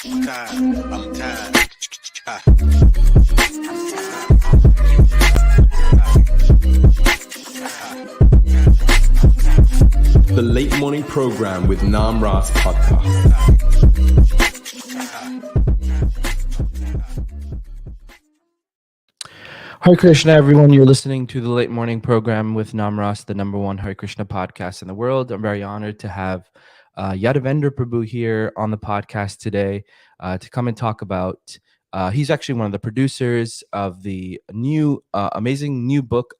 I'm tired. The Late Morning Program with Nam Ras Podcast. Hare Krishna, everyone. You're listening to the Late Morning Program with Namras, the #1 Hare Krishna podcast in the world. I'm very honored to have Yadavendra Prabhu here on the podcast today to come and talk about. He's actually one of the producers of the new, amazing new book,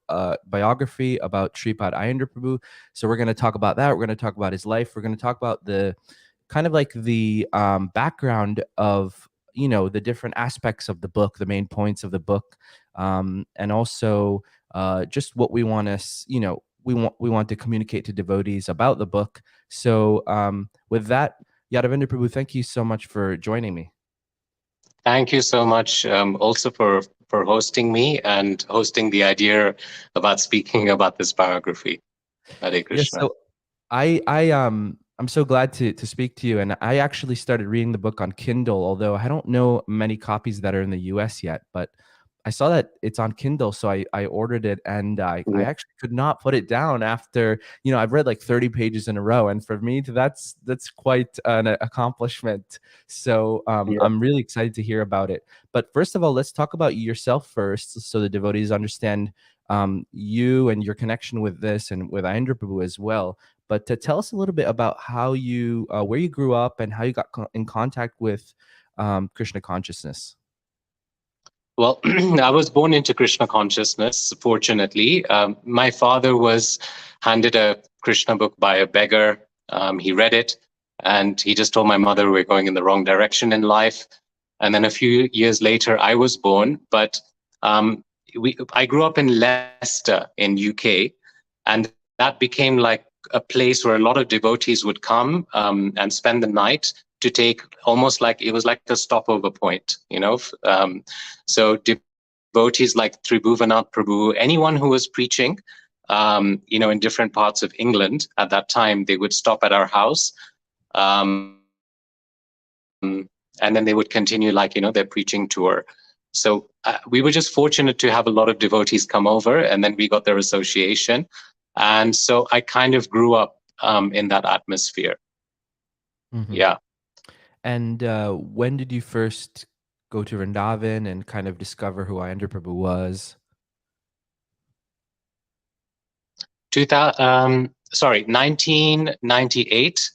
biography about Sripad Aindra Prabhu. So we're going to talk about that. We're going to talk about his life. We're going to talk about the kind of like the background of, you know, the different aspects of the book, the main points of the book. And also just what we want to, you know, we want to communicate to devotees about the book. So with that, Yadavendra Prabhu, thank you so much for joining me. Thank you so much also for hosting me and hosting the idea about speaking about this biography. Hare Krishna. Yes, so I'm so glad to speak to you. And I actually started reading the book on Kindle, although I don't know many copies that are in the US yet, but I saw that it's on Kindle, so I ordered it, and I actually could not put it down after, you know, I've read like 30 pages in a row, and for me, that's quite an accomplishment. So I'm really excited to hear about it. But first of all, let's talk about yourself first, so the devotees understand you and your connection with this and with Aindra Prabhu as well. But to tell us a little bit about how you, where you grew up and how you got in contact with Krishna consciousness. Well, I was born into Krishna consciousness, fortunately. My father was handed a Krishna book by a beggar. He read it, and he just told my mother we're going in the wrong direction in life. And then a few years later, I was born. But I grew up in Leicester in UK, and that became like a place where a lot of devotees would come and spend the night to take, almost like it was like a stopover point, you know. So devotees like Tribhuvanath Prabhu, anyone who was preaching, you know, in different parts of England at that time, they would stop at our house. And then they would continue, like, you know, their preaching tour. So we were just fortunate to have a lot of devotees come over, and then we got their association. And so I kind of grew up in that atmosphere. Mm-hmm. Yeah. And when did you first go to Vrindavan and kind of discover who Aindra Prabhu was? 1998.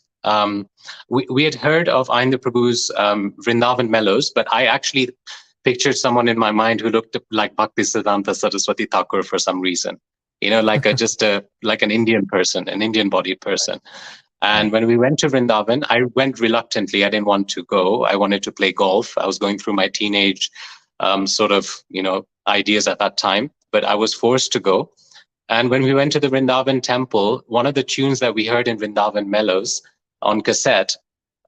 We had heard of Aindra Prabhu's Vrindavan Mellows, but I actually pictured someone in my mind who looked like Bhaktisiddhanta Saraswati Thakur for some reason. You know, like like an Indian person, an Indian-bodied person. And when we went to Vrindavan, I went reluctantly. I didn't want to go. I wanted to play golf. I was going through my teenage sort of, you know, ideas at that time, but I was forced to go. And when we went to the Vrindavan temple, one of the tunes that we heard in Vrindavan Mellows on cassette,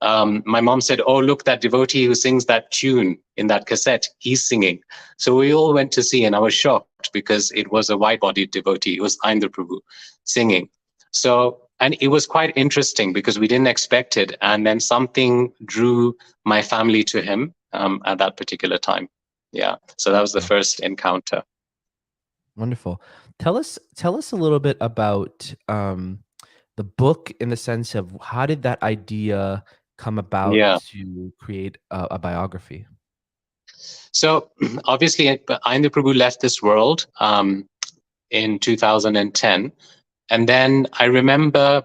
my mom said, "Oh, look, that devotee who sings that tune in that cassette, he's singing." So we all went to see, and I was shocked because it was a white-bodied devotee. It was Aindra Prabhu singing. So, and it was quite interesting because we didn't expect it. And then something drew my family to him at that particular time. Yeah. So that was the first encounter. Wonderful. Tell us a little bit about the book, in the sense of how did that idea come about to create a biography? So obviously, Aindra Prabhu left this world in 2010. And then I remember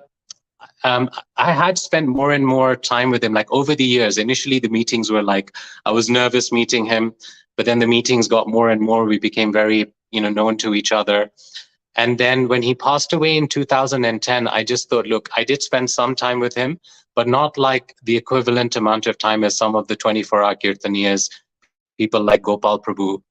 I had spent more and more time with him, like over the years. Initially, the meetings were like, I was nervous meeting him, but then the meetings got more and more. We became very, you know, known to each other. And then when he passed away in 2010, I just thought, look, I did spend some time with him, but not like the equivalent amount of time as some of the 24-hour Kirtaniyas, people like Gopal Prabhu,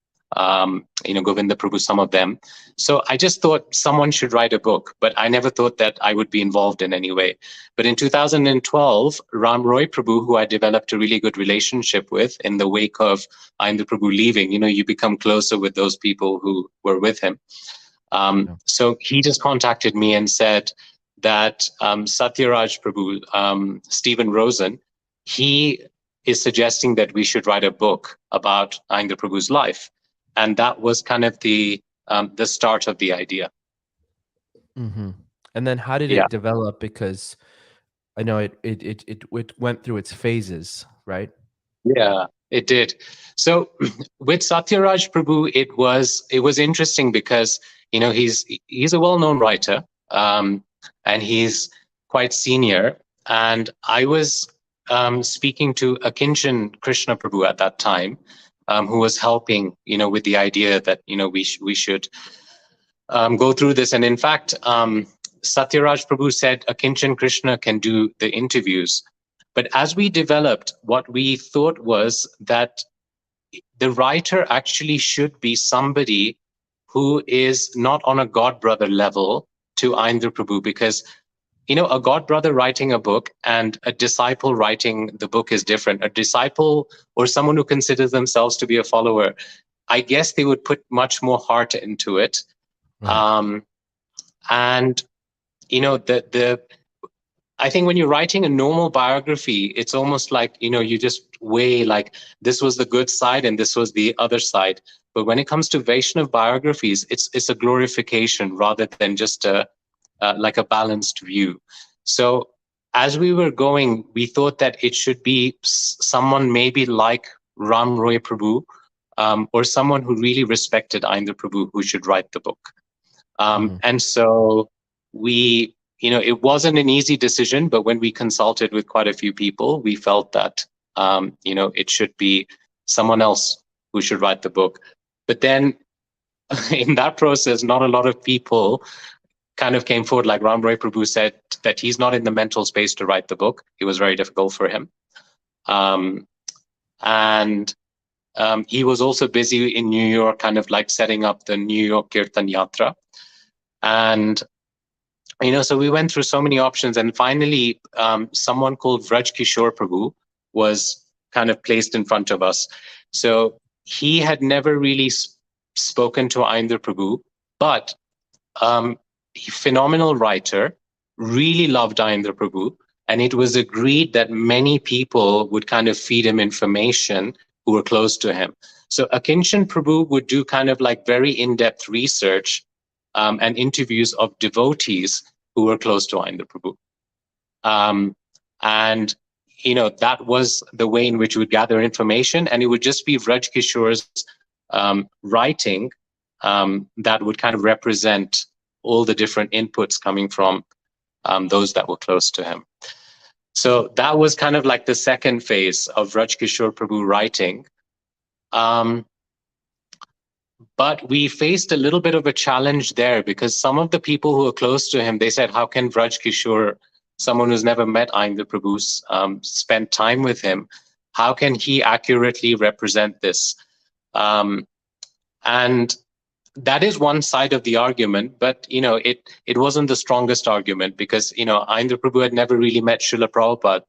you know, Govinda Prabhu, some of them. So I just thought someone should write a book, but I never thought that I would be involved in any way. But in 2012, Ram Roy Prabhu, who I developed a really good relationship with in the wake of Aindra Prabhu leaving, you know, you become closer with those people who were with him. So he just contacted me and said that Satyaraj Prabhu, Stephen Rosen, he is suggesting that we should write a book about Aindra Prabhu's life. And that was kind of the start of the idea. Mm-hmm. And then how did Yeah. it develop? Because I know it went through its phases, right? Yeah, it did. So with Satyaraj Prabhu, it was interesting because he's a well-known writer, and he's quite senior. And I was speaking to Akinchan Krishna Prabhu at that time, who was helping with the idea that we should go through this. And in fact, Satyaraj Prabhu said Akinchan Krishna can do the interviews. But as we developed, what we thought was that the writer actually should be somebody who is not on a god brother level to Aindra Prabhu, because a god brother writing a book and a disciple writing the book is different. A disciple, or someone who considers themselves to be a follower, I guess they would put much more heart into it. Right. And I think when you're writing a normal biography, it's almost like, you just weigh like this was the good side and this was the other side. But when it comes to Vaishnav biographies, it's a glorification rather than just like a balanced view. So as we were going, we thought that it should be someone maybe like Ram Roy Prabhu, or someone who really respected Aindra Prabhu, who should write the book. And so it wasn't an easy decision, but when we consulted with quite a few people, we felt that, it should be someone else who should write the book. But then in that process, not a lot of people kind of came forward. Like Ram Roy Prabhu said that he's not in the mental space to write the book. It was very difficult for him. And he was also busy in New York, kind of like setting up the New York Kirtan Yatra. And so we went through so many options, and finally, someone called Vraj Kishore Prabhu was kind of placed in front of us. So he had never really spoken to Aindra Prabhu, but phenomenal writer, really loved Aindra Prabhu, and it was agreed that many people would kind of feed him information who were close to him. So Akinchan Prabhu would do kind of like very in-depth research and interviews of devotees who were close to Aindra Prabhu. And, that was the way in which we would gather information, and it would just be Vraj Kishore's writing that would kind of represent all the different inputs coming from those that were close to him. So that was kind of like the second phase of Vraj Kishore Prabhu writing. But we faced a little bit of a challenge there, because some of the people who were close to him, they said, how can Vraj Kishore, someone who's never met Aindra Prabhu, spend time with him? How can he accurately represent this? And that is one side of the argument, but it wasn't the strongest argument, because Aindra Prabhu had never really met Srila Prabhupada.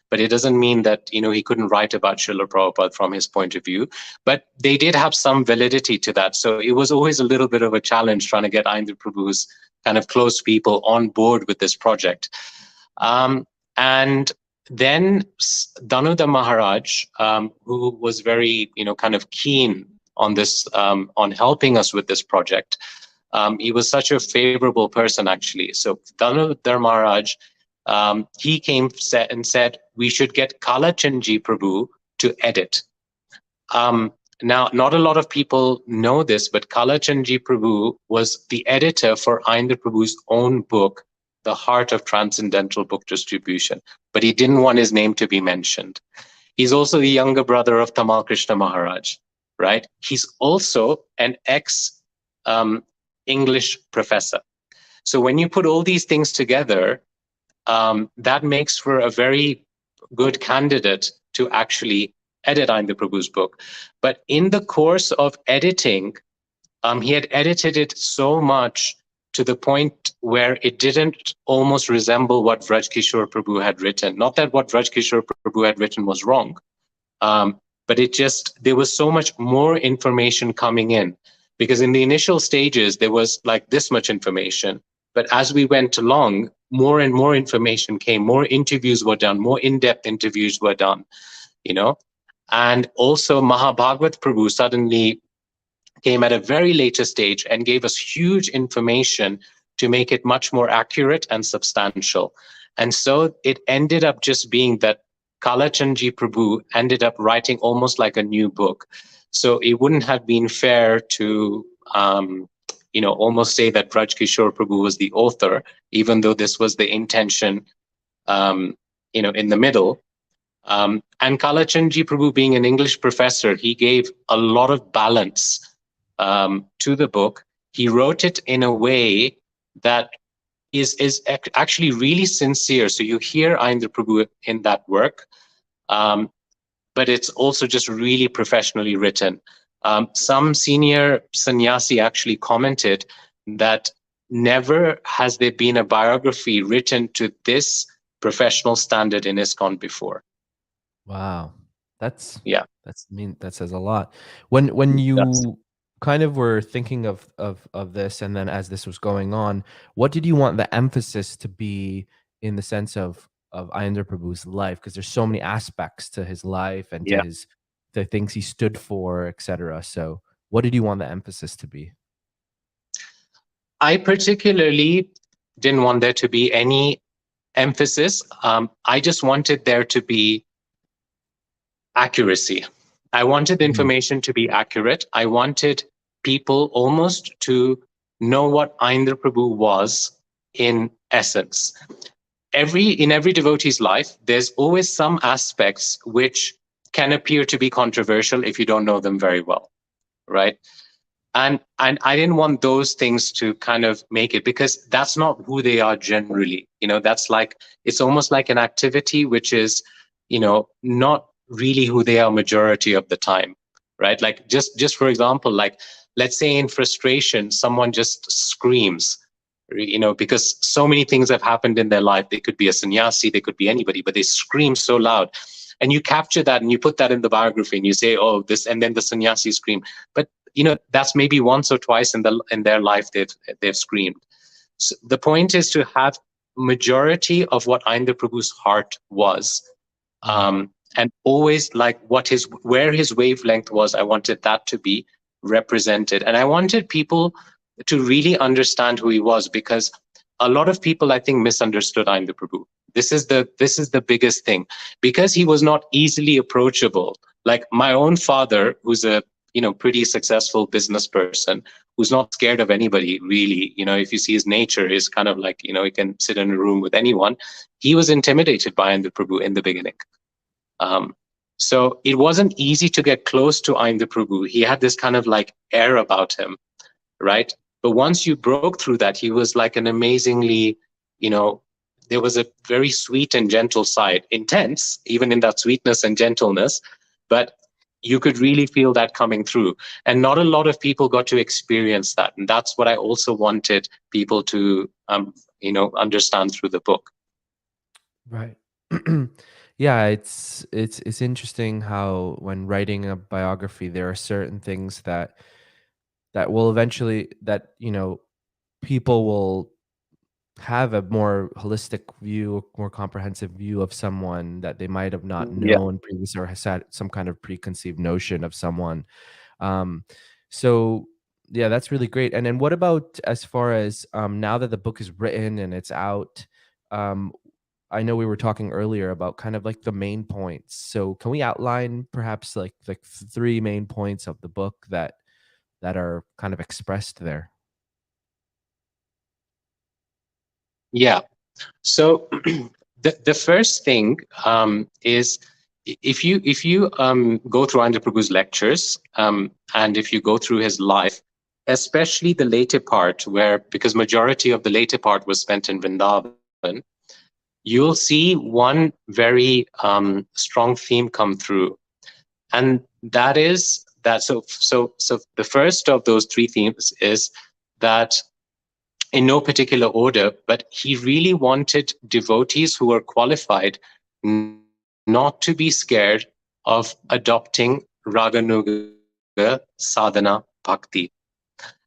But it doesn't mean that, he couldn't write about Srila Prabhupada from his point of view. But they did have some validity to that. So it was always a little bit of a challenge trying to get Aindra Prabhu's kind of close people on board with this project. And then Danuda Maharaj, who was very, kind of keen on this, on helping us with this project. He was such a favorable person, actually. So Danuda Maharaj, he came and said, we should get Kalachandji Prabhu to edit. Now, not a lot of people know this, but Kalachandji Prabhu was the editor for Aindra Prabhu's own book, The Heart of Transcendental Book Distribution, but he didn't want his name to be mentioned. He's also the younger brother of Tamal Krishna Maharaj, right? He's also an ex-English professor. So when you put all these things together, that makes for a very good candidate to actually edit Aindra Prabhu's book. But in the course of editing, he had edited it so much to the point where it didn't almost resemble what Vraj Kishore Prabhu had written. Not that what Vraj Kishore Prabhu had written was wrong, but there was so much more information coming in, because in the initial stages, there was like this much information. But as we went along, more and more information came, more interviews were done, more in-depth interviews were done. you know. And also Mahabhagavat Prabhu suddenly came at a very later stage and gave us huge information to make it much more accurate and substantial. And so it ended up just being that Kalachandji Prabhu ended up writing almost like a new book. So it wouldn't have been fair to, almost say that Braj Kishore Prabhu was the author, even though this was the intention, in the middle. And Kalachandji Prabhu, being an English professor, he gave a lot of balance to the book. He wrote it in a way that is actually really sincere. So you hear Aindra Prabhu in that work, but it's also just really professionally written. Some senior sannyasi actually commented that never has there been a biography written to this professional standard in ISKCON before. Wow. That says a lot. When That's- you kind of were thinking of this, and then as this was going on, what did you want the emphasis to be in the sense of Aindra Prabhu's life? Because there's so many aspects to his life and to the things he stood for, etc. So what did you want the emphasis to be? I particularly didn't want there to be any emphasis. I just wanted there to be accuracy. I wanted the information to be accurate. I wanted people almost to know what Aindra Prabhu was in essence. In every devotee's life, there's always some aspects which can appear to be controversial if you don't know them very well, right? And I didn't want those things to kind of make it, because that's not who they are generally. That's like, it's almost like an activity which is, not really who they are majority of the time, right? Like just for example, like let's say in frustration, someone just screams, because so many things have happened in their life. They could be a sannyasi, they could be anybody, but they scream so loud. And you capture that and you put that in the biography and you say, oh, this, and then the sannyasi scream. But that's maybe once or twice in their life they've screamed. So the point is to have majority of what Aindra Prabhu's heart was, and always like where his wavelength was. I wanted that to be represented, and I wanted people to really understand who he was, because a lot of people, I think, misunderstood Aindra Prabhu. This is the biggest thing, because he was not easily approachable. Like my own father, who's a pretty successful business person, who's not scared of anybody, really. If you see his nature, is kind of like, he can sit in a room with anyone. He was intimidated by Aindra Prabhu in the beginning. So it wasn't easy to get close to Aindra Prabhu. He had this kind of like air about him, right? But once you broke through that, he was like an amazingly, there was a very sweet and gentle side, intense, even in that sweetness and gentleness, but you could really feel that coming through. And not a lot of people got to experience that. And that's what I also wanted people to, understand through the book. Right. Yeah, it's interesting how when writing a biography, there are certain things that will eventually, that people will have a more holistic view, more comprehensive view of someone that they might have not known previously, or has had some kind of preconceived notion of someone. So yeah, that's really great. And then what about as far as now that the book is written and it's out? I know we were talking earlier about kind of like the main points. So can we outline perhaps like the 3 main points of the book that are kind of expressed there? Yeah. So the first thing is, if you go through Aindra Prabhu's lectures, and if you go through his life, especially the later part, because majority of the later part was spent in Vrindavan, you'll see one very strong theme come through, and that is that. So the first of those 3 themes is that, in no particular order, but he really wanted devotees who were qualified not to be scared of adopting Raganuga sadhana bhakti.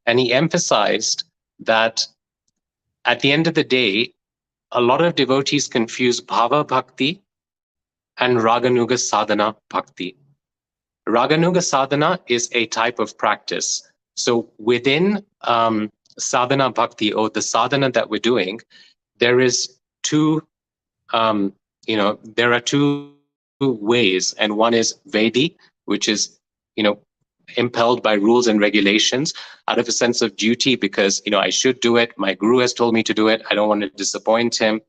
And he emphasized that at the end of the day, a lot of devotees confuse bhava bhakti and Raganuga sadhana bhakti. Raganuga sadhana is a type of practice. So within sadhana bhakti, or the sadhana that we're doing, there is two, there are two ways, and one is Vedi, which is, impelled by rules and regulations out of a sense of duty, because, I should do it. My guru has told me to do it. I don't want to disappoint him.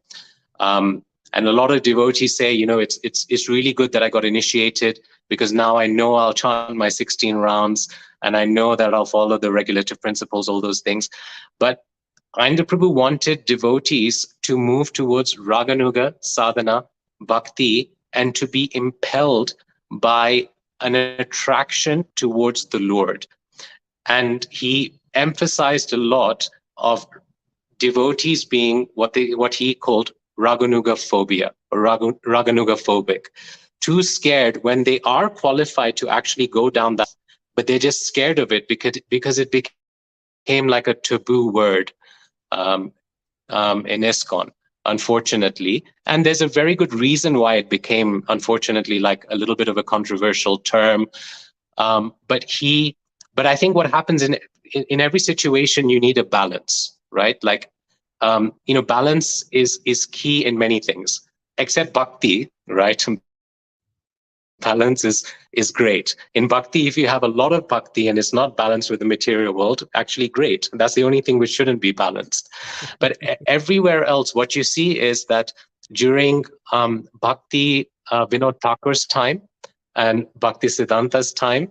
And a lot of devotees say, it's really good that I got initiated, because now I know I'll chant my 16 rounds, and I know that I'll follow the regulative principles, all those things. But Aindra Prabhu wanted devotees to move towards Raganuga sadhana bhakti, and to be impelled by an attraction towards the Lord. And he emphasized a lot of devotees being what he called Raganuga phobia, or Raganuga phobic, too scared when they are qualified to actually go down that, but they're just scared of it because it became like a taboo word in ISKCON, unfortunately. And there's a very good reason why it became, unfortunately, like a little bit of a controversial term. But I think what happens in every situation, you need a balance, right? Like, balance is key in many things, except bhakti, right? Balance is great. In bhakti, if you have a lot of bhakti and it's not balanced with the material world, actually great. That's the only thing which shouldn't be balanced. But everywhere else, what you see is that during Bhakti Vinod Thakur's time and Bhakti Siddhanta's time,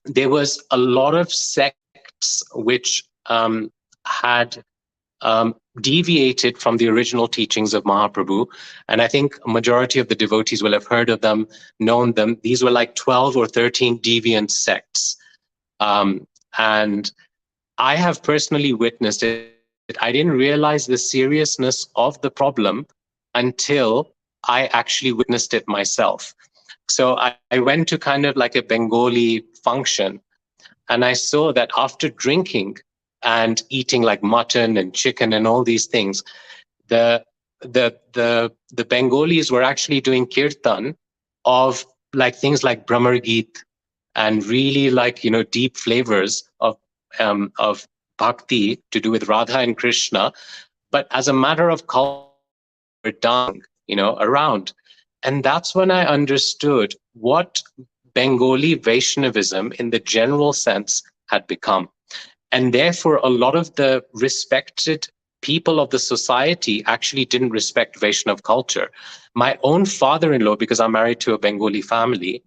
there was a lot of sects which had deviated from the original teachings of Mahaprabhu. And I think a majority of the devotees will have heard of them, known them. These were like 12 or 13 deviant sects. And I have personally witnessed it. I didn't realize the seriousness of the problem until I actually witnessed it myself. So I went to kind of like a Bengali function, and I saw that after drinking and eating like mutton and chicken and all these things, the Bengalis were actually doing kirtan of like things like Brahmar Geet and really like, deep flavors of bhakti to do with Radha and Krishna. But as a matter of culture, we're dancing, around. And that's when I understood what Bengali Vaishnavism in the general sense had become. And therefore, a lot of the respected people of the society actually didn't respect Vaishnav culture. My own father-in-law, because I'm married to a Bengali family,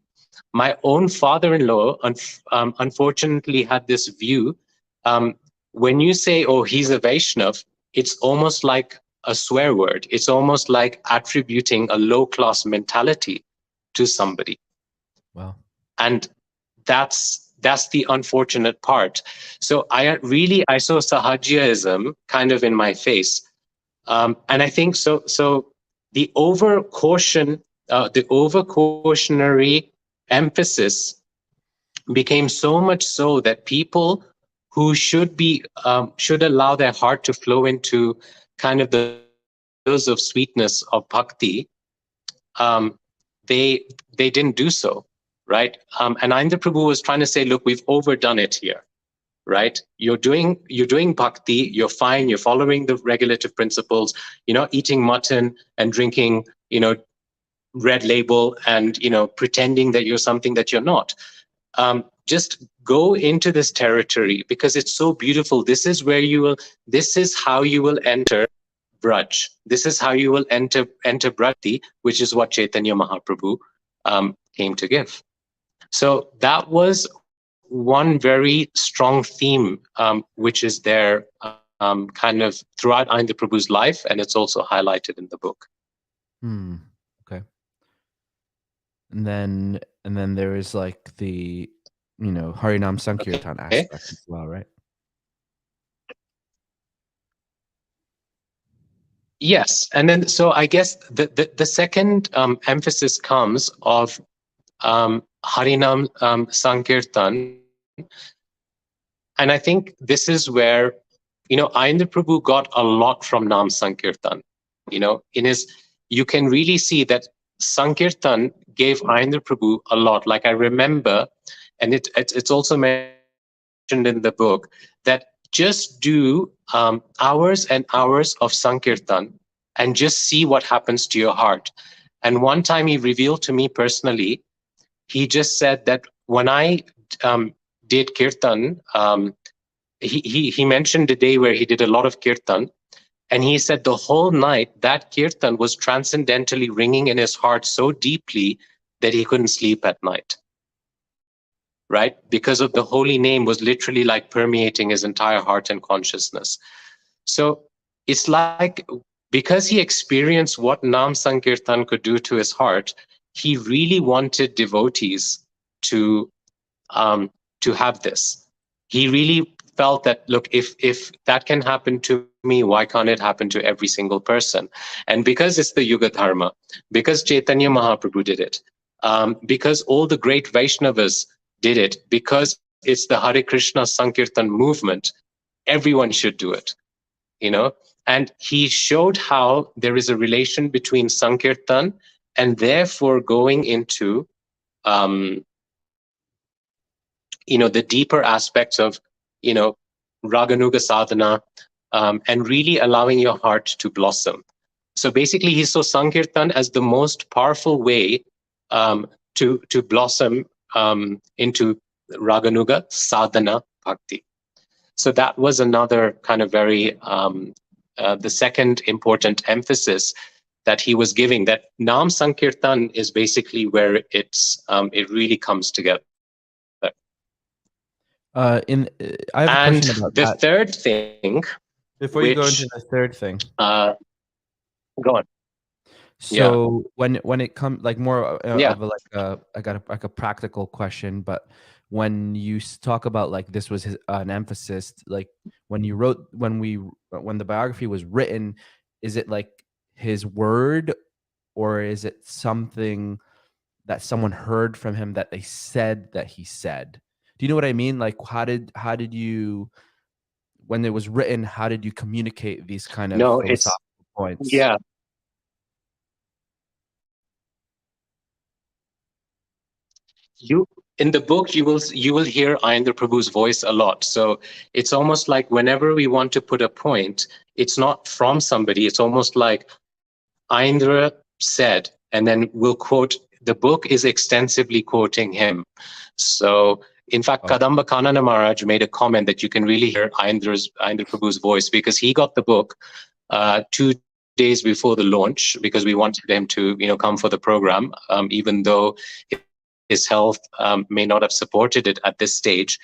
my own father-in-law, unfortunately, had this view. When you say, oh, he's a Vaishnav, it's almost like a swear word. It's almost like attributing a low-class mentality to somebody. Wow. And that's the unfortunate part. So I saw Sahajiaism kind of in my face. And I think so the over-cautionary emphasis became so much so that people who should allow their heart to flow into kind of the dose of sweetness of bhakti, they didn't do so, right? And Aindra Prabhu was trying to say, look, we've overdone it here, right? You're doing bhakti, you're fine, you're following the regulative principles, you're not eating mutton and drinking, red label and, pretending that you're something that you're not. Just go into this territory because it's so beautiful. This is how you will enter Braj. This is how you will enter Bhakti, which is what Chaitanya Mahaprabhu came to give. So that was one very strong theme, which is there kind of throughout Aindra Prabhu's life, and it's also highlighted in the book. Okay. And then there is like the, Harinam Sankirtan aspect as well, right? Yes, and then so I guess the second emphasis comes of Harinam Sankirtan, and I think this is where Aindra Prabhu got a lot from Nam Sankirtan. In his you can really see that Sankirtan gave Aindra Prabhu a lot. Like I remember, and it's also mentioned in the book, that just do hours and hours of Sankirtan and just see what happens to your heart. And one time he revealed to me personally, he just said that when I did Kirtan, he mentioned a day where he did a lot of Kirtan, and he said the whole night that Kirtan was transcendentally ringing in his heart so deeply that he couldn't sleep at night. Right? Because of the holy name was literally like permeating his entire heart and consciousness. So it's like, because he experienced what Nam Sankirtan could do to his heart, he really wanted devotees to have this. He really felt that, look, if that can happen to me, why can't it happen to every single person? And because it's the Yuga Dharma, because Chaitanya Mahaprabhu did it, because all the great Vaishnavas did it, because it's the Hare Krishna Sankirtan movement, everyone should do it, you know? And he showed how there is a relation between Sankirtan and therefore going into, the deeper aspects of, Raganuga sadhana, and really allowing your heart to blossom. So basically, he saw Sankirtan as the most powerful way to blossom into Raganuga sadhana bhakti. So that was another kind of very, the second important emphasis that he was giving, that Nam Sankirtan is basically where it really comes together. I have a question about the that. third thing, Before you go into the third thing, go on. So when it comes, like, more of a a practical question, but when you talk about, like, this was an emphasis, like when the biography was written, is it like his word, or is it something that someone heard from him that they said that he said? Do you know what I mean? Like, how did you, when it was written, how did you communicate these kind of philosophical points? Yeah. In the book, you will hear Aindra Prabhu's voice a lot. So it's almost like whenever we want to put a point, it's not from somebody. It's almost like Aindra said, and then we'll quote. The book is extensively quoting him. So in fact, Kadamba Kanana Maharaj made a comment that you can really hear Aindra Prabhu's voice, because he got the book 2 days before the launch, because we wanted him to come for the program, even though his health may not have supported it at this stage.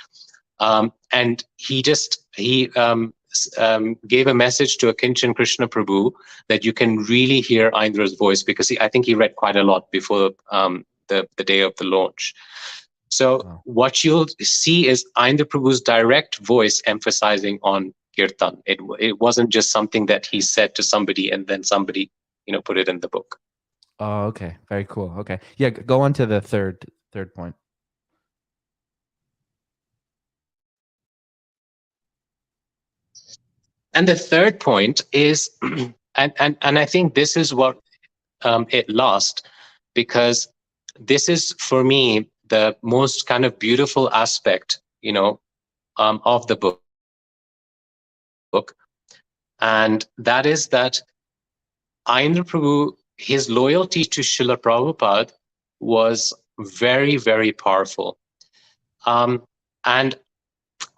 And he gave a message to Akinchan Krishna Prabhu that you can really hear Aindra's voice, because I think he read quite a lot before the day of the launch. So what you'll see is Aindra Prabhu's direct voice emphasizing on Kirtan. It wasn't just something that he said to somebody and then somebody put it in the book. Oh, okay. Very cool. Okay. Yeah, go on to the third point. And the third point is, and I think this is what it lost, because this is, for me, the most kind of beautiful aspect, of the book. And that is that Aindra Prabhu, his loyalty to Srila Prabhupada was very, very powerful. And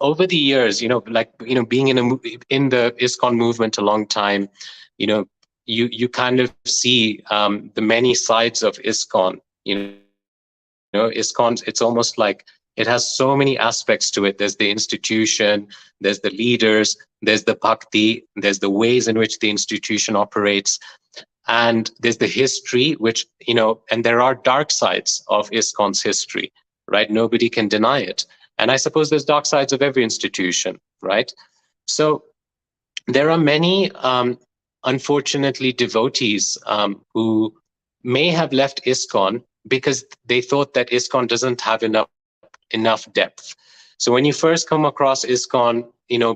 over the years, being in the ISKCON movement a long time, you kind of see the many sides of ISKCON. ISKCON, it's almost like it has so many aspects to it. There's the institution, there's the leaders, there's the bhakti, there's the ways in which the institution operates, and there's the history, which, and there are dark sides of ISKCON's history, right? Nobody can deny it. And I suppose there's dark sides of every institution, right? So there are many, unfortunately, devotees who may have left ISKCON because they thought that ISKCON doesn't have enough depth. So when you first come across ISKCON,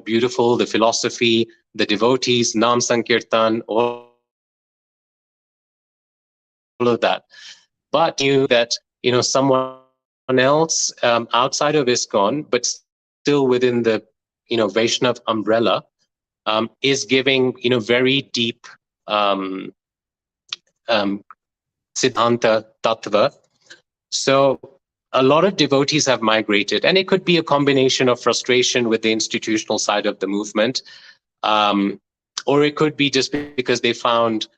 beautiful, the philosophy, the devotees, Nam Sankirtan, all of that. But knew that, someone else outside of ISKCON, but still within the, Vaishnav umbrella, is giving, very deep Siddhanta Tattva. So a lot of devotees have migrated, and it could be a combination of frustration with the institutional side of the movement, or it could be just because they found,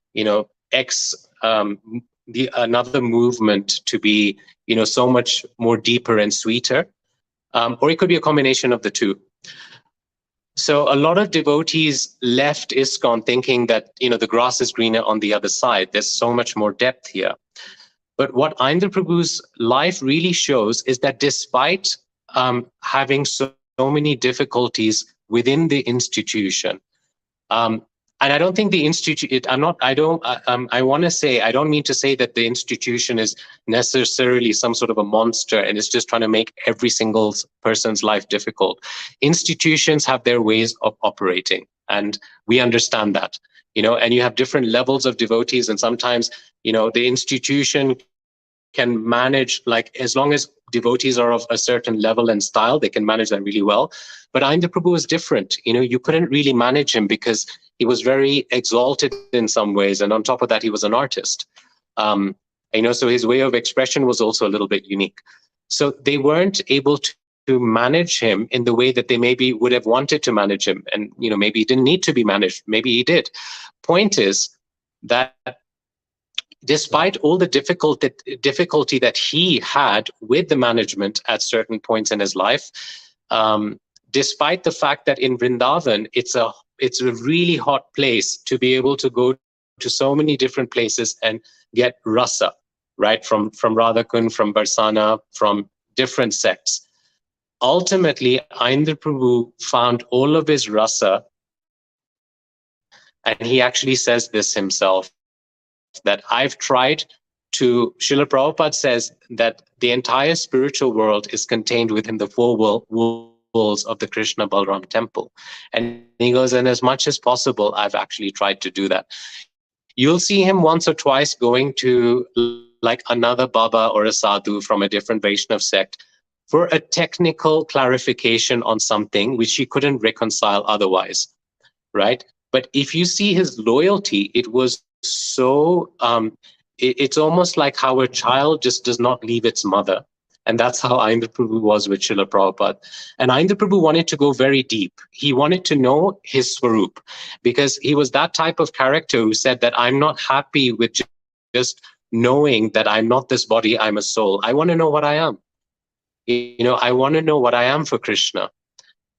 another movement to be, so much more deeper and sweeter, or it could be a combination of the two. So a lot of devotees left ISKCON thinking that, the grass is greener on the other side. There's so much more depth here. But what Aindra Prabhu's life really shows is that despite having so many difficulties within the institution, and I don't think the institute, I want to say, I don't mean to say that the institution is necessarily some sort of a monster and it's just trying to make every single person's life difficult. Institutions have their ways of operating, and we understand that, and you have different levels of devotees, and sometimes, the institution can manage, like, as long as devotees are of a certain level and style, they can manage that really well. But Aindra Prabhu was different. You couldn't really manage him because he was very exalted in some ways, and on top of that, he was an artist. So his way of expression was also a little bit unique. So they weren't able to manage him in the way that they maybe would have wanted to manage him, and maybe he didn't need to be managed. Maybe he did. Point is that despite all the difficulty that he had with the management at certain points in his life, despite the fact that in Vrindavan, it's a really hot place to be able to go to so many different places and get rasa, right? From Radhakund, from Barsana, from different sects. Ultimately, Aindra Prabhu found all of his rasa, and he actually says this himself, that I've tried to, Srila Prabhupada says that the entire spiritual world is contained within the four walls of the Krishna Balram temple. And he goes, and as much as possible, I've actually tried to do that. You'll see him once or twice going to like another Baba or a sadhu from a different Vaishnav sect for a technical clarification on something which he couldn't reconcile otherwise, right? But if you see his loyalty, it was so, it's almost like how a child just does not leave its mother. And that's how Aindra Prabhu was with Srila Prabhupada. And Aindra Prabhu wanted to go very deep. He wanted to know his Swarup, because he was that type of character who said that I'm not happy with just knowing that I'm not this body, I'm a soul. I want to know what I am. I want to know what I am for Krishna,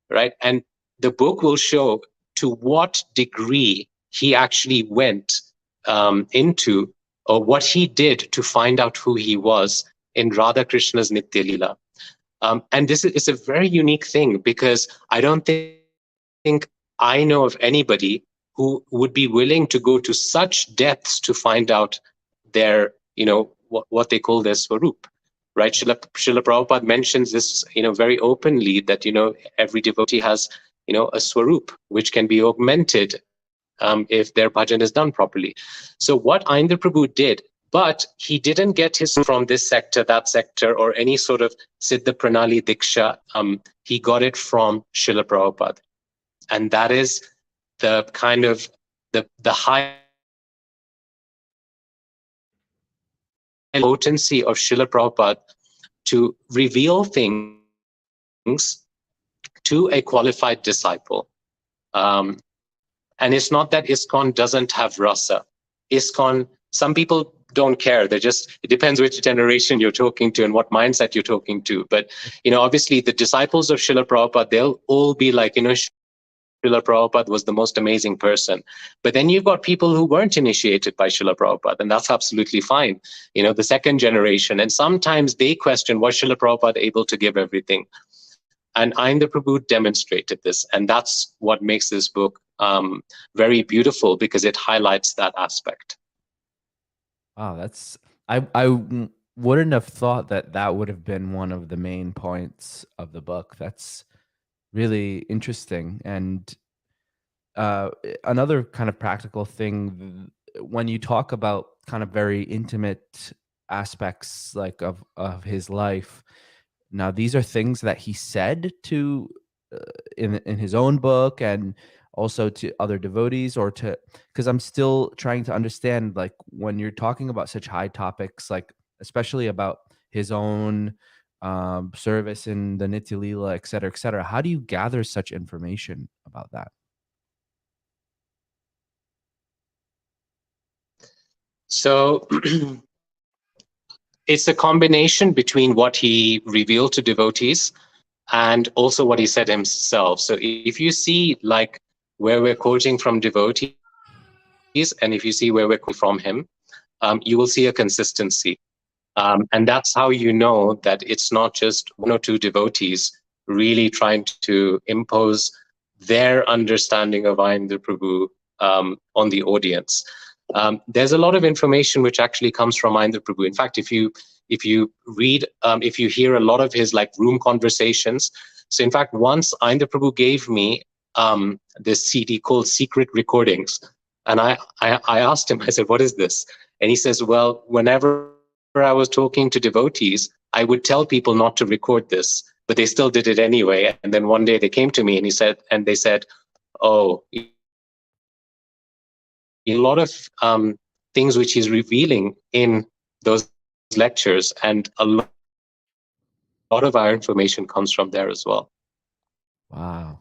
right? And the book will show to what degree he actually went into, or what he did to find out who he was in Radha Krishna's Nitya Leela. And this is a very unique thing, because I don't think I know of anybody who would be willing to go to such depths to find out their, what they call their Swarup, right? Srila Prabhupada mentions this, very openly, that, every devotee has, a Swarup, which can be augmented if their bhajan is done properly. So what Aindra Prabhu did, but he didn't get his from this sector, that sector, or any sort of Siddha Pranali Diksha. He got it from Srila Prabhupada. And that is the kind of the high potency of Srila Prabhupada to reveal things to a qualified disciple. And it's not that ISKCON doesn't have rasa. ISKCON, some people don't care. It depends which generation you're talking to and what mindset you're talking to. But, obviously the disciples of Srila Prabhupada, they'll all be like, Srila Prabhupada was the most amazing person. But then you've got people who weren't initiated by Srila Prabhupada, and that's absolutely fine. The second generation. And sometimes they question, was Srila Prabhupada able to give everything? And Aindra Prabhu demonstrated this. And that's what makes this book very beautiful, because it highlights that aspect. Wow, I wouldn't have thought that would have been one of the main points of the book. That's really interesting. And another kind of practical thing when you talk about kind of very intimate aspects like of his life, now these are things that he said to in his own book and also to other devotees, or to, because I'm still trying to understand, like when you're talking about such high topics, like especially about his own service in the Nitya Leela, et cetera, how do you gather such information about that? So it's a combination between what he revealed to devotees and also what he said himself. So if you see like where we're quoting from devotees, and if you see where we're quoting from him, you will see a consistency. And that's how you know that it's not just one or two devotees really trying to impose their understanding of Aindra Prabhu on the audience. There's a lot of information which actually comes from Aindra Prabhu. In fact, if you read, if you hear a lot of his like room conversations. So in fact, once Aindra Prabhu gave me this CD called Secret Recordings. And I asked him, I said, what is this? And he says, well, whenever I was talking to devotees, I would tell people not to record this, but they still did it anyway. And then one day they came to me and they said, oh, a lot of things which he's revealing in those lectures, and a lot of our information comes from there as well. Wow.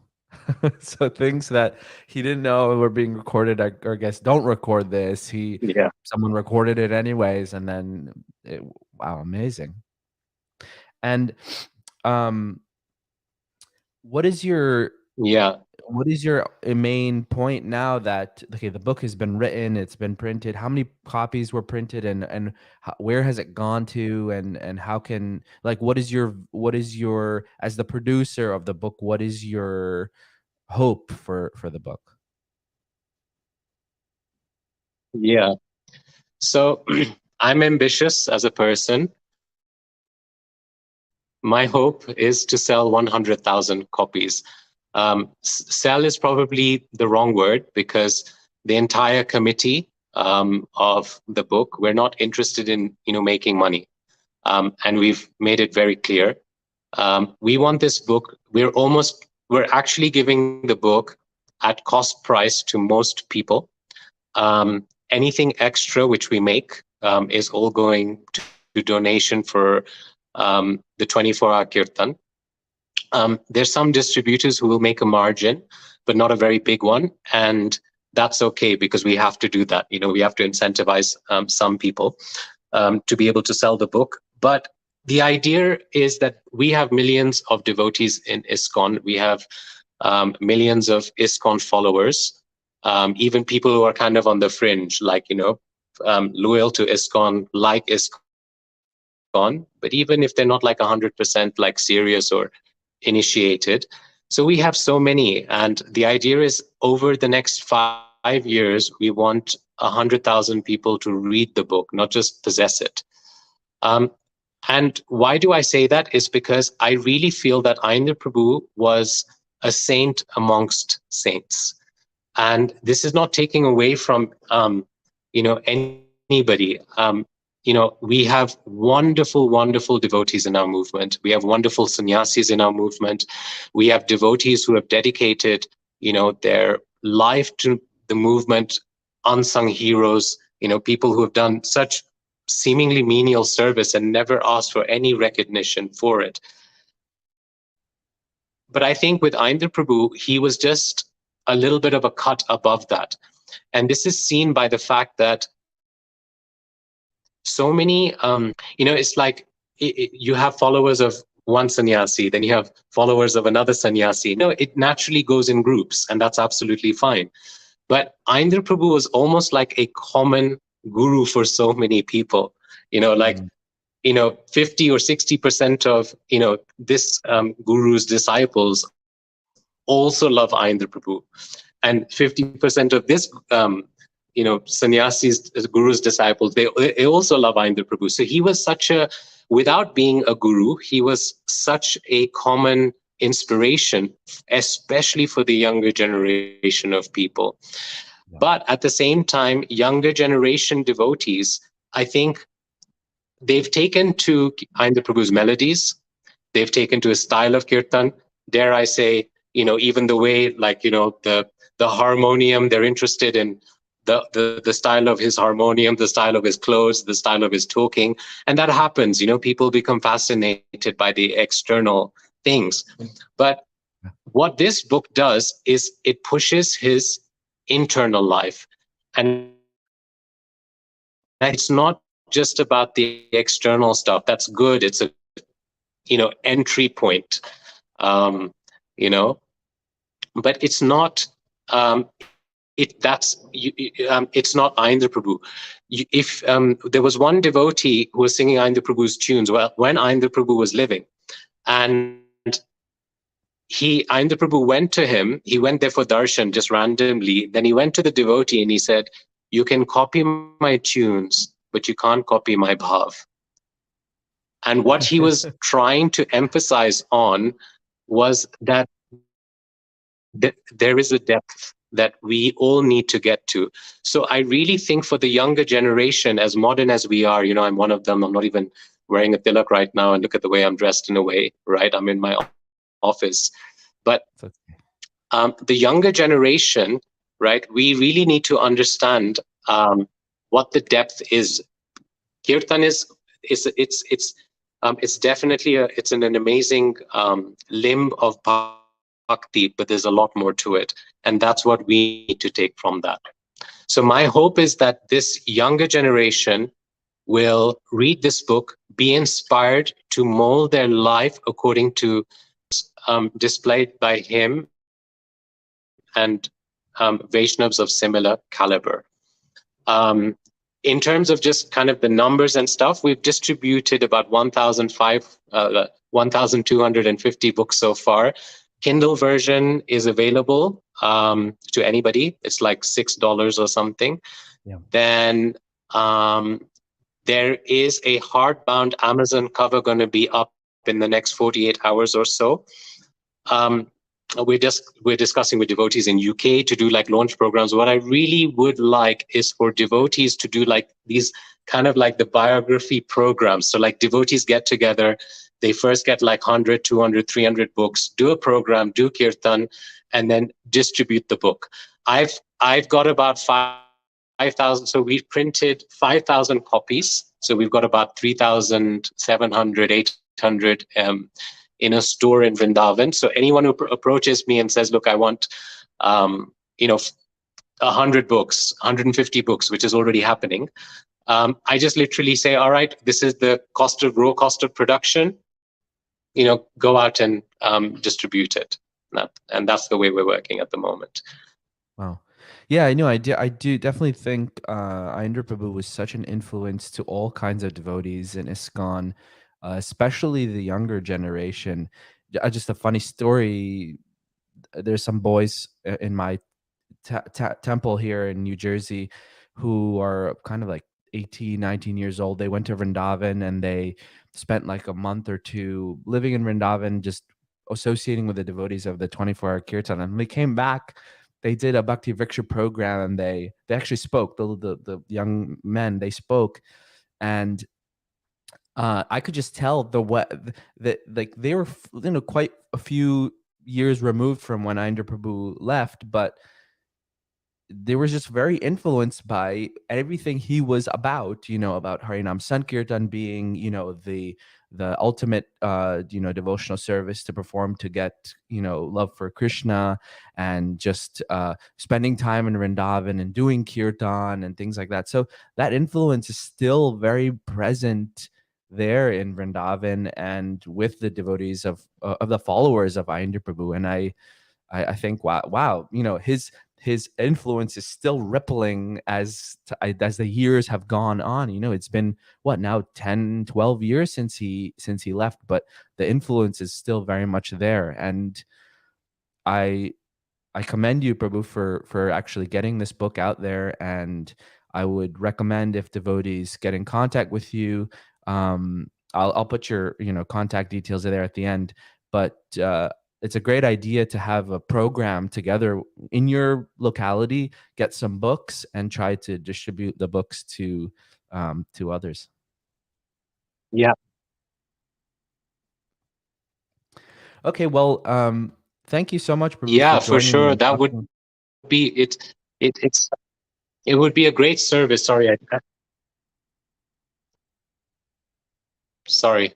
So things that he didn't know were being recorded, I guess, don't record this. Someone recorded it anyways, and then wow, amazing. And what is your main point now that, okay, the book has been written, it's been printed, how many copies were printed, and where has it gone to, and how can, like, what is your as the producer of the book, what is your hope for the book? Yeah. So I'm ambitious as a person. My hope is to sell 100,000 copies. Sell is probably the wrong word, because the entire committee of the book, we're not interested in making money, and we've made it very clear. We want this book. We're actually giving the book at cost price to most people. Anything extra which we make is all going to donation for the 24-hour kirtan. There's some distributors who will make a margin, but not a very big one. And that's okay, because we have to do that. We have to incentivize some people to be able to sell the book. But the idea is that we have millions of devotees in ISKCON. We have millions of ISKCON followers, even people who are kind of on the fringe, like, loyal to ISKCON, like ISKCON, but even if they're not like 100% like serious or initiated. So we have so many, and the idea is over the next 5 years, we want 100,000 people to read the book, not just possess it. And why do I say that? Is because I really feel that Aindra Prabhu was a saint amongst saints. And this is not taking away from, anybody. We have wonderful, wonderful devotees in our movement. We have wonderful sannyasis in our movement. We have devotees who have dedicated, their life to the movement, unsung heroes, people who have done such seemingly menial service and never asked for any recognition for it. But I think with Aindra Prabhu, he was just a little bit of a cut above that. And this is seen by the fact that so many, it's like you have followers of one sannyasi, then you have followers of another sannyasi. No, it naturally goes in groups, and that's absolutely fine. But Aindra Prabhu was almost like a common guru for so many people, 50 or 60% of, this guru's disciples also love Aindra Prabhu. And 50% of this, sannyasis, guru's disciples, they also love Aindra Prabhu. So he was without being a guru, he was such a common inspiration, especially for the younger generation of people. But at the same time, younger generation devotees, I think they've taken to Aindra Prabhu's melodies, they've taken to a style of kirtan, dare I say, even the way, like, the harmonium, they're interested in the style of his harmonium, the style of his clothes, the style of his talking. And that happens, people become fascinated by the external things. But what this book does is it pushes his internal life. And it's not just about the external stuff. That's good. It's a entry point, but it's not it's not Aindra Prabhu. If there was one devotee who was singing Aindra Prabhu's tunes when Aindra Prabhu was living, and Aindra Prabhu went to him, he went there for darshan just randomly. Then he went to the devotee and he said, "You can copy my tunes, but you can't copy my bhav." And what he was trying to emphasize on was that there is a depth that we all need to get to. So I really think for the younger generation, as modern as we are, I'm one of them. I'm not even wearing a tilak right now, and look at the way I'm dressed in a way, right? I'm in my office. But the younger generation, right, we really need to understand what the depth is. Kirtan it's definitely it's an amazing limb of bhakti, but there's a lot more to it. And that's what we need to take from that. So my hope is that this younger generation will read this book, be inspired to mold their life according to displayed by him and Vaishnavas of similar caliber. In terms of just kind of the numbers and stuff, we've distributed about 1,250 books so far. Kindle version is available to anybody. It's like $6 or something. Yeah. Then there is a hardbound Amazon cover going to be up in the next 48 hours or so. We're discussing with devotees in UK to do like launch programs. What I really would like is for devotees to do like these kind of like the biography programs. So like devotees get together, they first get like 100, 200, 300 books, do a program, do kirtan, and then distribute the book. I've got about 5,000. So we've printed 5,000 copies. So we've got about 3,700, 800 in a store in Vrindavan. So anyone who approaches me and says, "Look, I want, 100 books, 150 books," which is already happening. I just literally say, "All right, this is the raw cost of production. Go out and distribute it." And that's the way we're working at the moment. Wow. Yeah, I know. I do definitely think Aindra Prabhu was such an influence to all kinds of devotees in ISKCON, especially the younger generation. Just a funny story. There's some boys in my temple here in New Jersey who are kind of like 18, 19 years old. They went to Vrindavan and they spent like a month or two living in Vrindavan, just associating with the devotees of the 24-hour kirtan. And they came back, they did a Bhakti Vriksha program, and they actually spoke. The young men, they spoke, and I could just tell that like they were quite a few years removed from when Aindra Prabhu left, but they were just very influenced by everything he was about, about Harinam Sankirtan being, the ultimate, devotional service to perform to get, love for Krishna, and just spending time in Vrindavan and doing kirtan and things like that. So that influence is still very present there in Vrindavan and with the devotees of the followers of Aindra Prabhu. And I think, wow, his influence is still rippling as the years have gone on. It's been what now 10, 12 years since he left, but the influence is still very much there. And I commend you, Prabhu, for actually getting this book out there. And I would recommend, if devotees get in contact with you, I'll put your contact details there at the end. But it's a great idea to have a program together in your locality, get some books, and try to distribute the books to others. Yeah. Okay, well, thank you so much, Prabhu, Yeah, for for joining me. sure. And That would be it. It would be a great service. Sorry.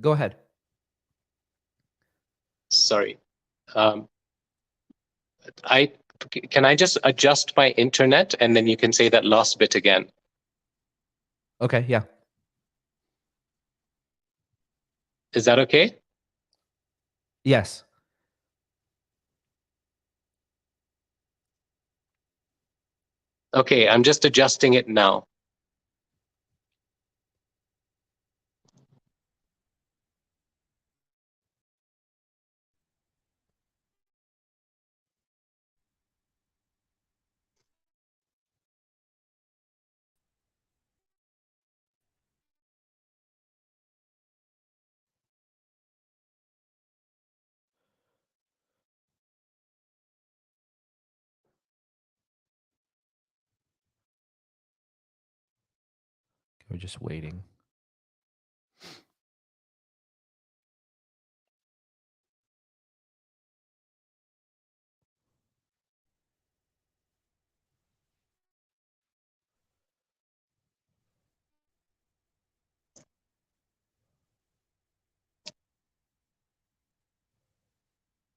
Go ahead. Sorry. Um, I can I just adjust my internet and then you can say that last bit again. Okay, yeah. Is that okay? Yes. Okay, I'm just adjusting it now. We're just waiting.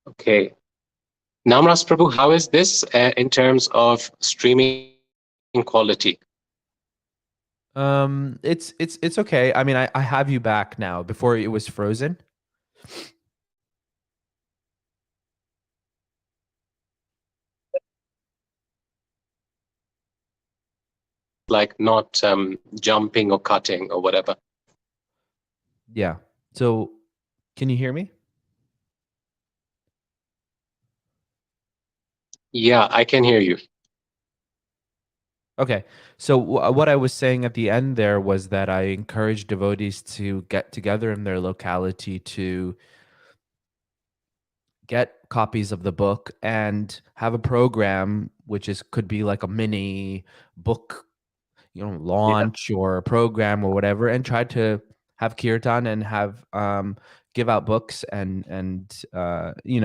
Okay. Namras Prabhu, how is this in terms of streaming quality? It's okay. I mean, I have you back now. Before it was frozen. Like not jumping or cutting or whatever. Yeah. So, can you hear me? Yeah, I can hear you. Okay. So what I was saying at the end there was that I encourage devotees to get together in their locality to get copies of the book and have a program which is could be like a mini book, Yeah. launch or a program or whatever, and try to have kirtan and have give out books and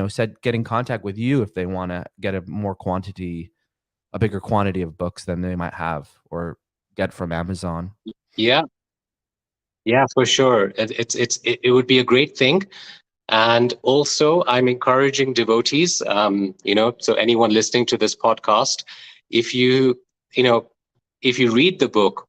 said get in contact with you if they want to get a bigger quantity of books than they might have or get from Amazon. Yeah. Yeah, for sure. It would be a great thing. And also, I'm encouraging devotees, so anyone listening to this podcast, if you know, if you read the book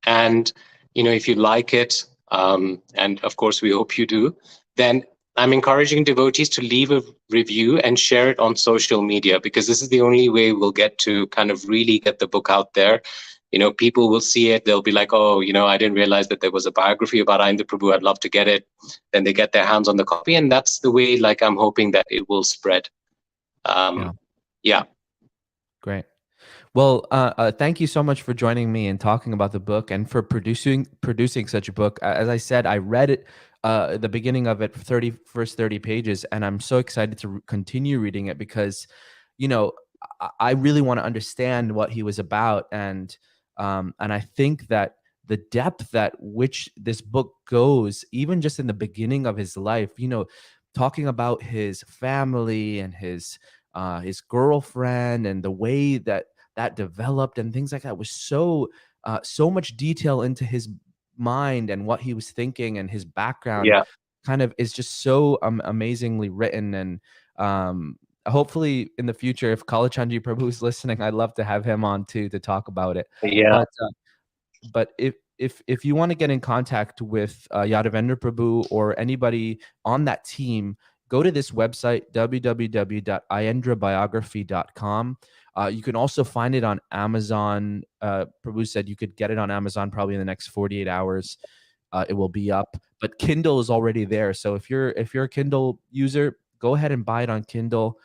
and, if you like it, and of course, we hope you do, then I'm encouraging devotees to leave a review and share it on social media, because this is the only way we'll get to kind of really get the book out there. People will see it. They'll be like, oh, I didn't realize that there was a biography about Aindra Prabhu. I'd love to get it. Then they get their hands on the copy. And that's the way, like, I'm hoping that it will spread. Yeah. Great. Well, thank you so much for joining me and talking about the book and for producing such a book. As I said, I read it, the beginning of it, first 30 pages, and I'm so excited to continue reading it because, I really want to understand what he was about, and I think that the depth at which this book goes, even just in the beginning of his life, talking about his family and his girlfriend and the way that developed and things like that was so much detail into his mind and what he was thinking and his background Yeah. kind of is just so amazingly written. And hopefully in the future, if Kalachandji Prabhu is listening, I'd love to have him on too to talk about it. Yeah. But if you want to get in contact with Yadavendra Prabhu or anybody on that team, go to this website, www.iendrabiography.com. You can also find it on Amazon. Prabhu said you could get it on Amazon probably in the next 48 hours. It will be up, but Kindle is already there. So if you're a Kindle user, go ahead and buy it on Kindle.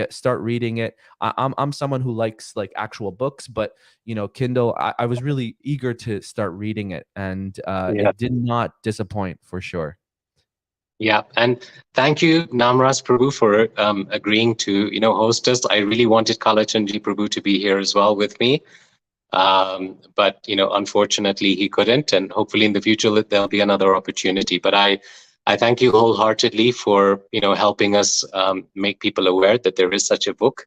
Start reading it. I'm someone who likes like actual books, but Kindle. I was really eager to start reading it, and Yeah. it did not disappoint for sure. Yeah, and thank you, Namras Prabhu, for agreeing to host us. I really wanted Kalachandji Prabhu to be here as well with me, but unfortunately he couldn't. And hopefully in the future there'll be another opportunity. But I thank you wholeheartedly for helping us make people aware that there is such a book.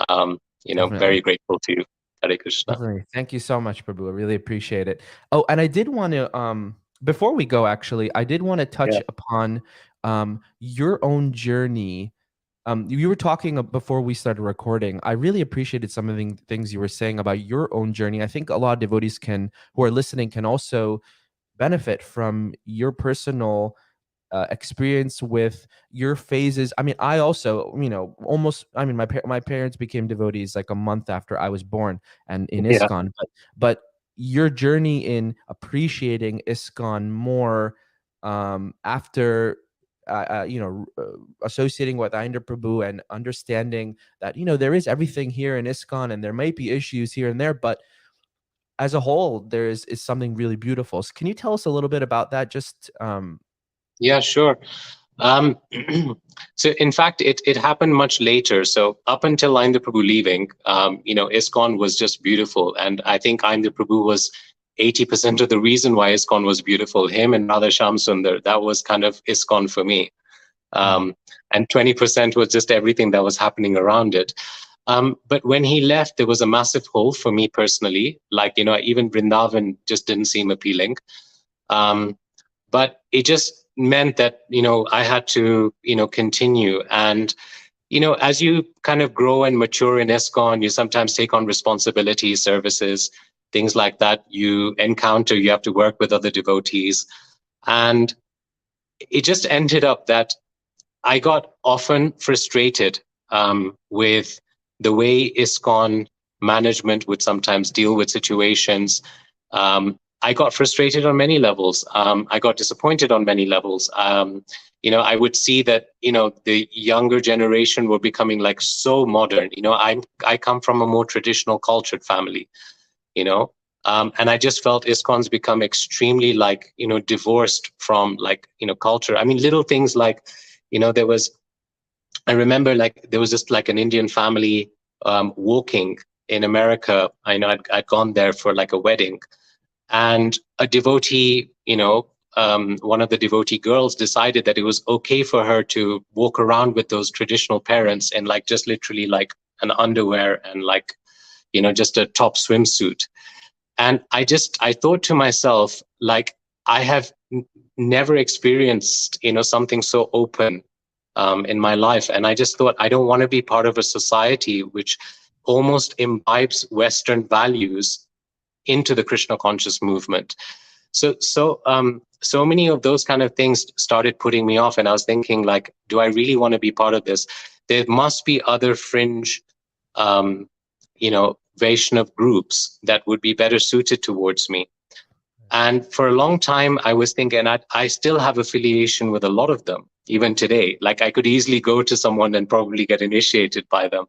Definitely. Very grateful to you. Hare Krishna. Definitely. Thank you so much, Prabhu. I really appreciate it. Oh, and I did want to before we go, actually, I did want to touch Yeah. upon your own journey. You were talking before we started recording. I really appreciated some of the things you were saying about your own journey. I think a lot of devotees who are listening can also benefit from your personal experience with your phases. I mean, I also, almost. I mean, my parents became devotees like a month after I was born, and in Yeah. ISKCON. But your journey in appreciating ISKCON more after. Associating with Aindra Prabhu and understanding that there is everything here in ISKCON, and there might be issues here and there, but as a whole, there is something really beautiful. So can you tell us a little bit about that? Just Yeah, sure. Um, so in fact, it happened much later. So up until Aindra Prabhu leaving, ISKCON was just beautiful. And I think Aindra Prabhu was 80% of the reason why ISKCON was beautiful. Him and Radha Shyam Sundar, that was kind of ISKCON for me. And 20% was just everything that was happening around it. But when he left, there was a massive hole for me personally. Like, even Vrindavan just didn't seem appealing. But it just meant that, I had to, continue. And, as you kind of grow and mature in ISKCON, you sometimes take on responsibilities, services, things like that. You have to work with other devotees. And it just ended up that I got often frustrated with the way ISKCON management would sometimes deal with situations. I got frustrated on many levels. I got disappointed on many levels. I would see that, the younger generation were becoming like so modern. I come from a more traditional cultured family, and I just felt ISKCON's become extremely like, divorced from like, culture. I mean, little things like, I remember like there was just like an Indian family walking in America. I know I'd gone there for like a wedding, and a devotee, one of the devotee girls decided that it was okay for her to walk around with those traditional parents and like just literally like an underwear and like, just a top swimsuit. And I thought to myself, like, I have never experienced, something so open in my life. And I just thought, I don't want to be part of a society which almost imbibes Western values into the Krishna conscious movement. So many of those kind of things started putting me off. And I was thinking, like, do I really want to be part of this? There must be other fringe, Vaishnav groups that would be better suited towards me. And for a long time, I was thinking, I still have affiliation with a lot of them, even today. Like, I could easily go to someone and probably get initiated by them,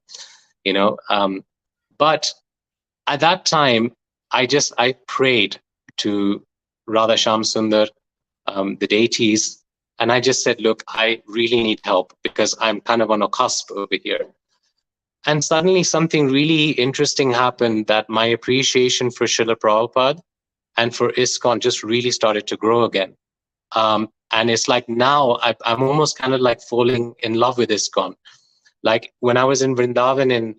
but at that time, I prayed to Radha Shyam Sundar, the deities, and I just said, look, I really need help because I'm kind of on a cusp over here. And suddenly something really interesting happened, that my appreciation for Srila Prabhupada and for ISKCON just really started to grow again. And it's like now I'm almost kind of like falling in love with ISKCON. Like when I was in Vrindavan in,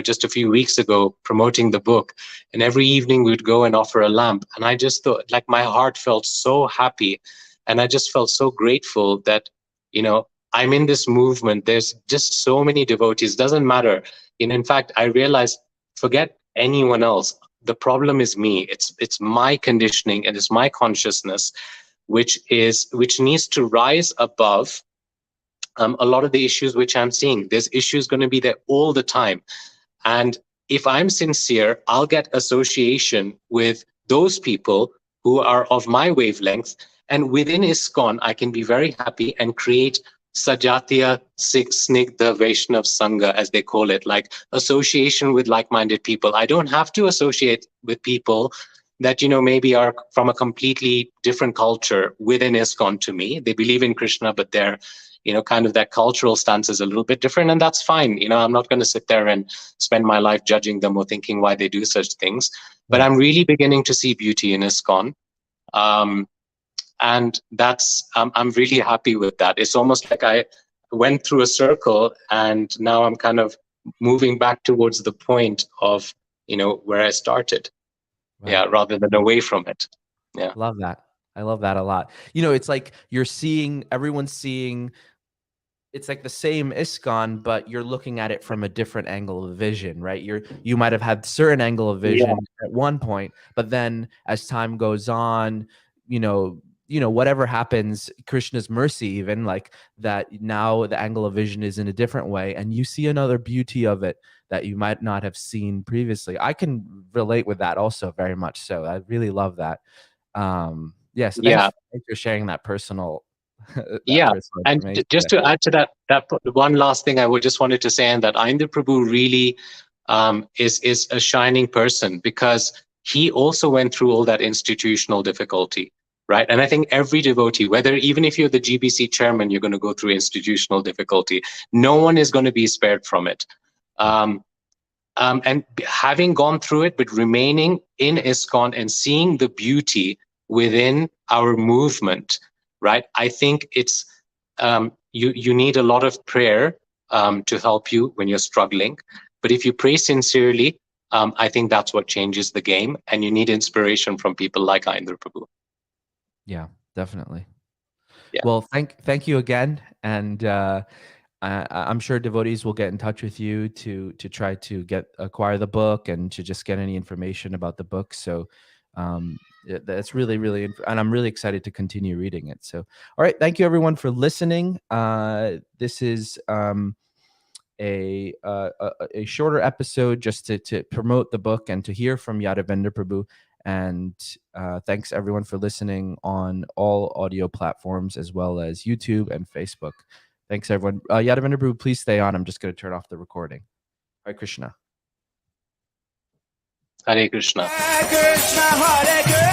just a few weeks ago promoting the book, and every evening we'd go and offer a lamp. And I just thought, like, my heart felt so happy. And I just felt so grateful that, I'm in this movement. There's just so many devotees. Doesn't matter. In fact, I realized, forget anyone else. The problem is me. It's my conditioning and it's my consciousness, which needs to rise above a lot of the issues which I'm seeing. There's issues going to be there all the time. And if I'm sincere, I'll get association with those people who are of my wavelength. And within ISKCON, I can be very happy and create Sajatiya Snigdha Vaishnav Sangha, as they call it, like association with like-minded people. I don't have to associate with people that, maybe are from a completely different culture within ISKCON to me. They believe in Krishna, but they're, kind of that cultural stance is a little bit different, and that's fine. I'm not going to sit there and spend my life judging them or thinking why they do such things. But I'm really beginning to see beauty in ISKCON. And that's, I'm really happy with that. It's almost like I went through a circle, and now I'm kind of moving back towards the point of, where I started. Right. Yeah, rather than away from it. Yeah. Love that. I love that a lot. It's like everyone's seeing, it's like the same ISKCON, but you're looking at it from a different angle of vision, right? You might have had certain angle of vision at one point, but then as time goes on, whatever happens, Krishna's mercy, even like that, now the angle of vision is in a different way, and you see another beauty of it that you might not have seen previously. I can relate with that also very much. So I really love that. So thanks for sharing that personal. And just to add to that one last thing I would just wanted to say, and that Aindra Prabhu really is a shining person, because he also went through all that institutional difficulty, right? And I think every devotee, even if you're the GBC chairman, you're going to go through institutional difficulty. No one is going to be spared from it. And having gone through it, but remaining in ISKCON and seeing the beauty within our movement, right? I think it's you need a lot of prayer to help you when you're struggling. But if you pray sincerely, I think that's what changes the game. And you need inspiration from people like Aindra Prabhu. Yeah, definitely. Yeah. Well, thank you again, and I'm sure devotees will get in touch with you to try to acquire the book and to just get any information about the book. So that's really, really, and I'm really excited to continue reading it. So, all right, thank you everyone for listening. This is a shorter episode just to promote the book and to hear from Yadavendra Prabhu. And thanks everyone for listening on all audio platforms as well as YouTube and Facebook. Thanks everyone. Yadavendra Prabhu, please stay on. I'm just going to turn off the recording. Hare Krishna. Hare Krishna. Hare Krishna, Hare Krishna.